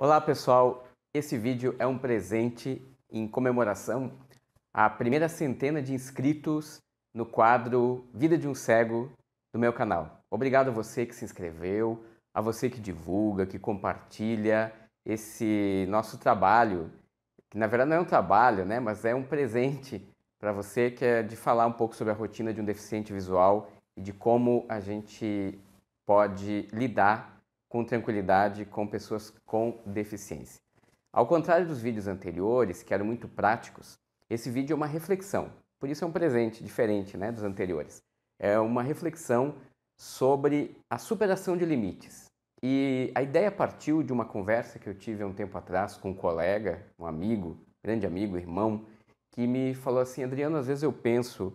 Olá pessoal, esse vídeo é um presente em comemoração à primeira centena de inscritos no quadro Vida de um Cego do meu canal. Obrigado a você que se inscreveu, a você que divulga, que compartilha esse nosso trabalho, que na verdade não é um trabalho, né, mas é um presente para você, que é de falar um pouco sobre a rotina de um deficiente visual e de como a gente pode lidar com tranquilidade com pessoas com deficiência. Ao contrário dos vídeos anteriores, que eram muito práticos, esse vídeo é uma reflexão. Por isso é um presente diferente, né, dos anteriores. É uma reflexão sobre a superação de limites. E a ideia partiu de uma conversa que eu tive há um tempo atrás com um colega, um amigo, grande amigo, irmão, que me falou assim: Adriano, às vezes eu penso,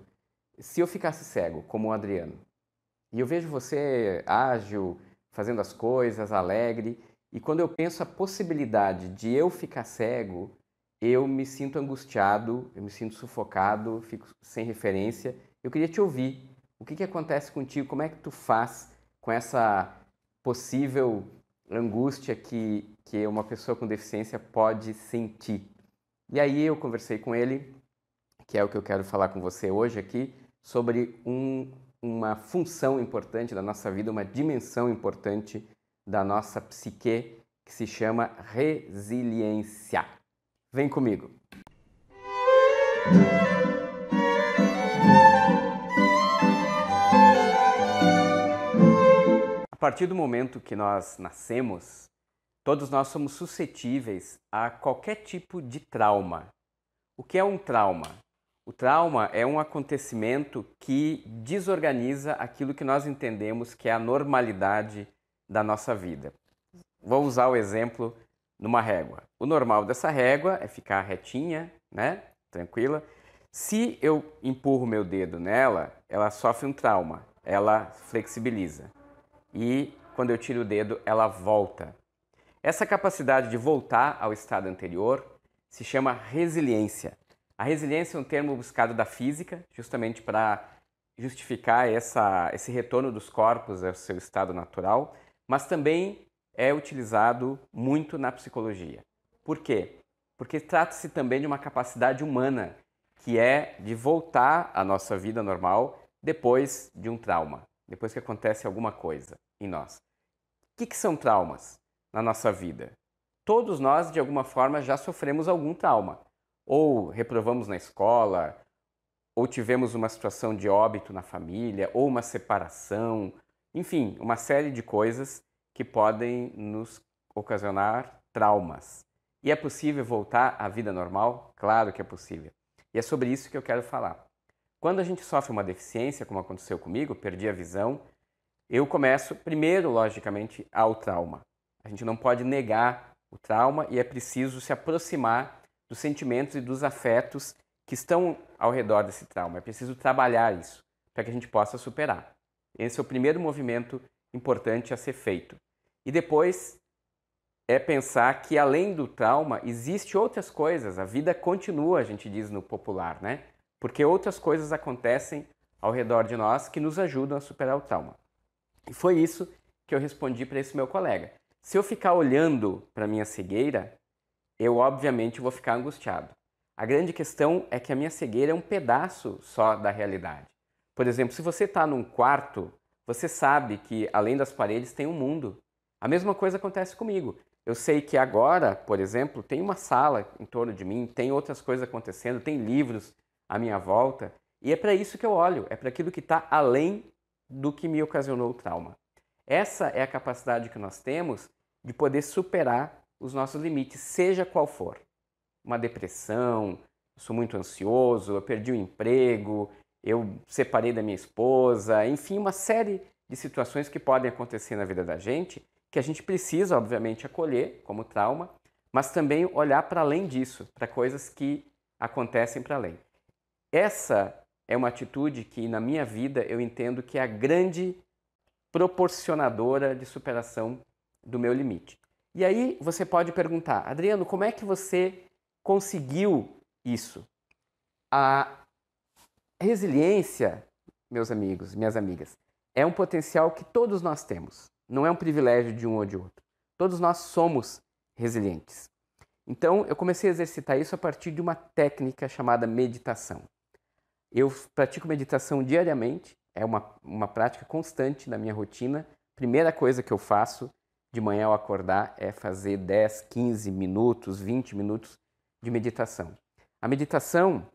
se eu ficasse cego como o Adriano, e eu vejo você ágil, fazendo as coisas, alegre, e quando eu penso a possibilidade de eu ficar cego, eu me sinto angustiado, eu me sinto sufocado, fico sem referência. Eu queria te ouvir. O que acontece contigo? Como é que tu faz com essa possível angústia que uma pessoa com deficiência pode sentir? E aí eu conversei com ele, que é o que eu quero falar com você hoje aqui, sobre uma função importante da nossa vida, uma dimensão importante da nossa psique, que se chama resiliência. Vem comigo! A partir do momento que nós nascemos, todos nós somos suscetíveis a qualquer tipo de trauma. O que é um trauma? O trauma é um acontecimento que desorganiza aquilo que nós entendemos que é a normalidade da nossa vida. Vou usar o exemplo numa régua. O normal dessa régua é ficar retinha, né? Tranquila. Se eu empurro meu dedo nela, ela sofre um trauma, ela flexibiliza. E quando eu tiro o dedo, ela volta. Essa capacidade de voltar ao estado anterior se chama resiliência. A resiliência é um termo buscado da física, justamente para justificar esse retorno dos corpos ao seu estado natural, mas também é utilizado muito na psicologia. Por quê? Porque trata-se também de uma capacidade humana, que é de voltar à nossa vida normal depois de um trauma, depois que acontece alguma coisa em nós. O que são traumas na nossa vida? Todos nós, de alguma forma, já sofremos algum trauma. Ou reprovamos na escola, ou tivemos uma situação de óbito na família, ou uma separação, enfim, uma série de coisas que podem nos ocasionar traumas. E é possível voltar à vida normal? Claro que é possível. E é sobre isso que eu quero falar. Quando a gente sofre uma deficiência, como aconteceu comigo, perdi a visão, eu começo primeiro, logicamente, ao trauma. A gente não pode negar o trauma e é preciso se aproximar dos sentimentos e dos afetos que estão ao redor desse trauma. É preciso trabalhar isso para que a gente possa superar. Esse é o primeiro movimento importante a ser feito. E depois é pensar que além do trauma existe outras coisas. A vida continua, a gente diz no popular, né? Porque outras coisas acontecem ao redor de nós que nos ajudam a superar o trauma. E foi isso que eu respondi para esse meu colega. Se eu ficar olhando para minha cegueira, eu obviamente vou ficar angustiado. A grande questão é que a minha cegueira é um pedaço só da realidade. Por exemplo, se você está num quarto, você sabe que além das paredes tem um mundo. A mesma coisa acontece comigo. Eu sei que agora, por exemplo, tem uma sala em torno de mim, tem outras coisas acontecendo, tem livros à minha volta, e é para isso que eu olho, é para aquilo que está além do que me ocasionou o trauma. Essa é a capacidade que nós temos de poder superar os nossos limites, seja qual for. Uma depressão, eu sou muito ansioso, eu perdi o emprego, eu separei da minha esposa, enfim, uma série de situações que podem acontecer na vida da gente, que a gente precisa, obviamente, acolher como trauma, mas também olhar para além disso, para coisas que acontecem para além. Essa é uma atitude que, na minha vida, eu entendo que é a grande proporcionadora de superação do meu limite. E aí você pode perguntar, Adriano, como é que você conseguiu isso? A resiliência, meus amigos, minhas amigas, é um potencial que todos nós temos. Não é um privilégio de um ou de outro. Todos nós somos resilientes. Então, eu comecei a exercitar isso a partir de uma técnica chamada meditação. Eu pratico meditação diariamente, é uma prática constante na minha rotina. Primeira coisa que eu faço de manhã ao acordar é fazer 10, 15 minutos, 20 minutos de meditação. A meditação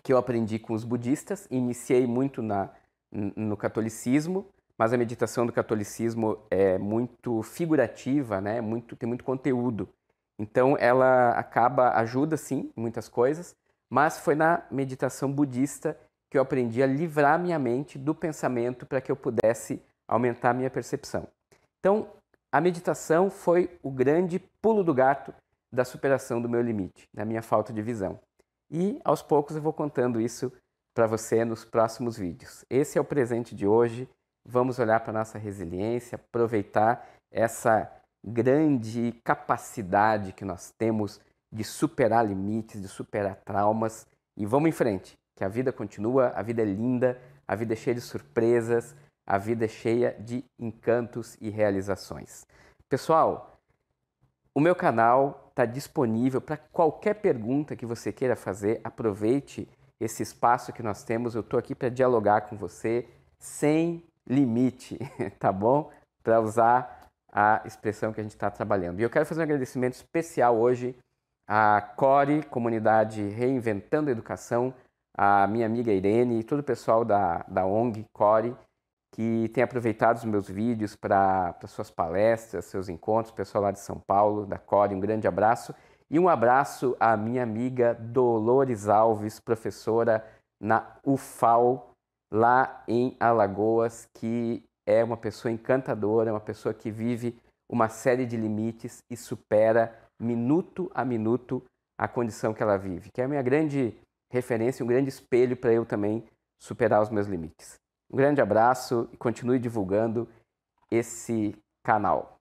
que eu aprendi com os budistas, iniciei muito no catolicismo, mas a meditação do catolicismo é muito figurativa, né? Tem muito conteúdo. Então ela ajuda sim em muitas coisas, mas foi na meditação budista que eu aprendi a livrar minha mente do pensamento para que eu pudesse aumentar a minha percepção. Então a meditação foi o grande pulo do gato da superação do meu limite, da minha falta de visão. E aos poucos eu vou contando isso para você nos próximos vídeos. Esse é o presente de hoje. Vamos olhar para a nossa resiliência, aproveitar essa grande capacidade que nós temos de superar limites, de superar traumas e vamos em frente, que a vida continua, a vida é linda, a vida é cheia de surpresas, a vida é cheia de encantos e realizações. Pessoal, o meu canal está disponível para qualquer pergunta que você queira fazer. Aproveite esse espaço que nós temos. Eu estou aqui para dialogar com você sem limite, tá bom? Para usar a expressão que a gente está trabalhando. E eu quero fazer um agradecimento especial hoje à CORE, Comunidade Reinventando a Educação, a minha amiga Irene e todo o pessoal da ONG CORE, que tem aproveitado os meus vídeos para suas palestras, seus encontros, pessoal lá de São Paulo, da CORE, um grande abraço. E um abraço à minha amiga Dolores Alves, professora na UFAL, lá em Alagoas, que é uma pessoa encantadora, uma pessoa que vive uma série de limites e supera minuto a minuto a condição que ela vive, que é a minha grande referência, um grande espelho para eu também superar os meus limites. Um grande abraço e continue divulgando esse canal.